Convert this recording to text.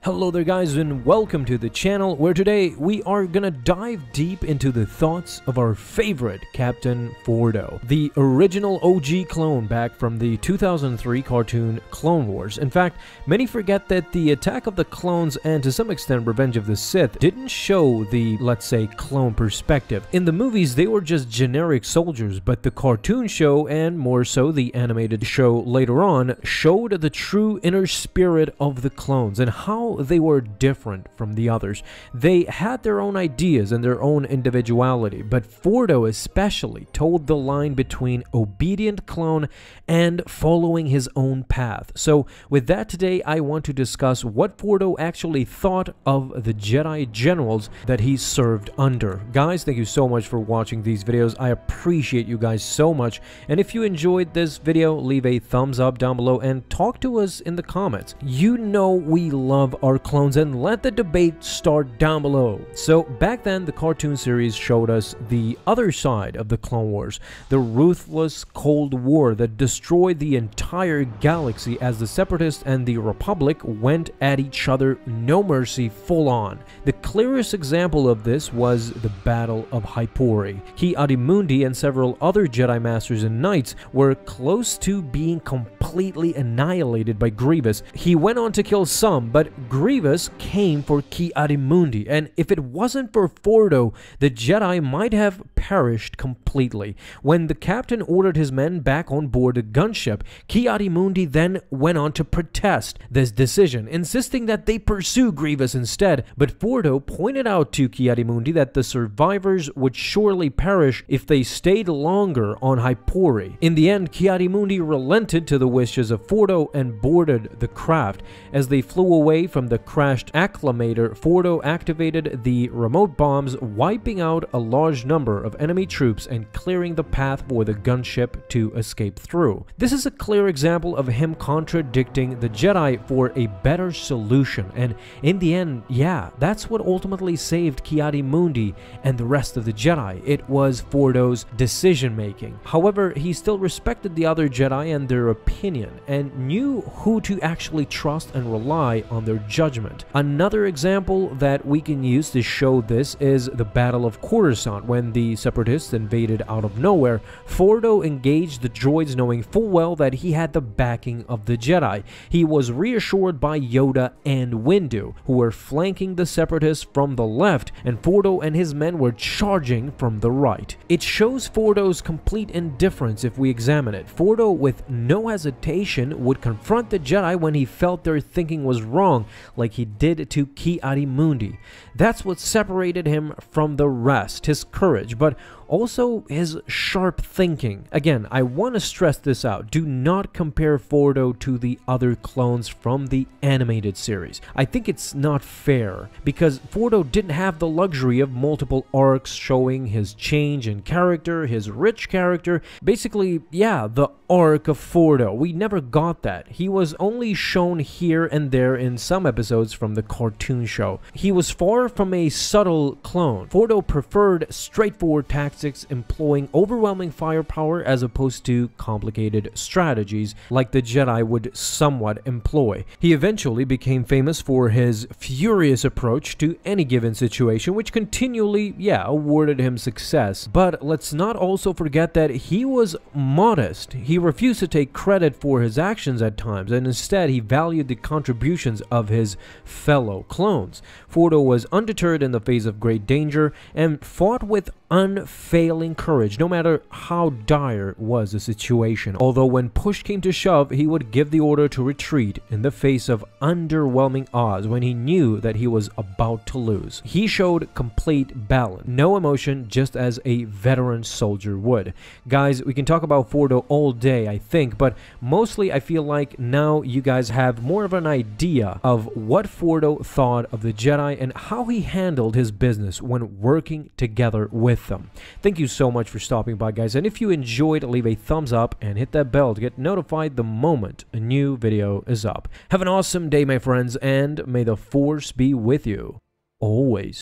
Hello there guys, and welcome to the channel where today we are gonna dive deep into the thoughts of our favorite Captain Fordo, the original OG clone back from the 2003 cartoon Clone Wars. In fact, many forget that the Attack of the Clones and to some extent Revenge of the Sith didn't show the, let's say, clone perspective. In the movies they were just generic soldiers, but the cartoon show, and more so the animated show later on, showed the true inner spirit of the clones and how they were different from the others. They had their own ideas and their own individuality, but Fordo especially told the line between obedient clone and following his own path. So with that today, I want to discuss what Fordo actually thought of the Jedi generals that he served under. Guys, thank you so much for watching these videos. I appreciate you guys so much, and if you enjoyed this video, leave a thumbs up down below and talk to us in the comments. You know we love our clones, and let the debate start down below. So back then, the cartoon series showed us the other side of the Clone Wars, the ruthless Cold War that destroyed the entire galaxy as the Separatists and the Republic went at each other, no mercy, full on. The clearest example of this was the Battle of Hypori. Ki-Adi-Mundi and several other Jedi Masters and Knights were close to being completely annihilated by Grievous. He went on to kill some, but Grievous came for Ki-Adi-Mundi, and if it wasn't for Fordo, the Jedi might have perished completely. When the captain ordered his men back on board the gunship, Ki-Adi-Mundi then went on to protest this decision, insisting that they pursue Grievous instead, but Fordo pointed out to Ki-Adi-Mundi that the survivors would surely perish if they stayed longer on Hypori. In the end, Ki-Adi-Mundi relented to the wishes of Fordo and boarded the craft. As they flew away from the crashed acclamator, Fordo activated the remote bombs, wiping out a large number of enemy troops and clearing the path for the gunship to escape through. This is a clear example of him contradicting the Jedi for a better solution, and in the end, yeah, that's what ultimately saved Ki-Adi-Mundi and the rest of the Jedi. It was Fordo's decision making. However, he still respected the other Jedi and their opinion, and knew who to actually trust and rely on their judgment. Another example that we can use to show this is the Battle of Coruscant. When the Separatists invaded out of nowhere, Fordo engaged the droids knowing full well that he had the backing of the Jedi. He was reassured by Yoda and Windu, who were flanking the Separatists from the left, and Fordo and his men were charging from the right. It shows Fordo's complete indifference if we examine it. Fordo, with no hesitation, would confront the Jedi when he felt their thinking was wrong, like he did to Ki-Adi-Mundi. That's what separated him from the rest, his courage, but also his sharp thinking. Again, I want to stress this out. Do not compare Fordo to the other clones from the animated series. I think it's not fair, because Fordo didn't have the luxury of multiple arcs showing his change in character, his rich character. Basically, yeah, the arc of Fordo. We never got that. He was only shown here and there in some episodes from the cartoon show. He was far from a subtle clone. Fordo preferred straightforward tactics, employing overwhelming firepower as opposed to complicated strategies like the Jedi would somewhat employ. He eventually became famous for his furious approach to any given situation, which continually, awarded him success. But let's not also forget that he was modest. He refused to take credit for his actions at times, and instead he valued the contributions of his fellow clones. Fordo was undeterred in the face of great danger and fought with unfailing courage, no matter how dire was the situation. Although when push came to shove, he would give the order to retreat in the face of underwhelming odds when he knew that he was about to lose. He showed complete balance, no emotion, just as a veteran soldier would. Guys, we can talk about Fordo all day, I think, but mostly I feel like now you guys have more of an idea of what Fordo thought of the Jedi and how he handled his business when working together with them. Thank you so much for stopping by, guys, and if you enjoyed, leave a thumbs up and hit that bell to get notified the moment a new video is up. Have an awesome day, my friends, and may the Force be with you always.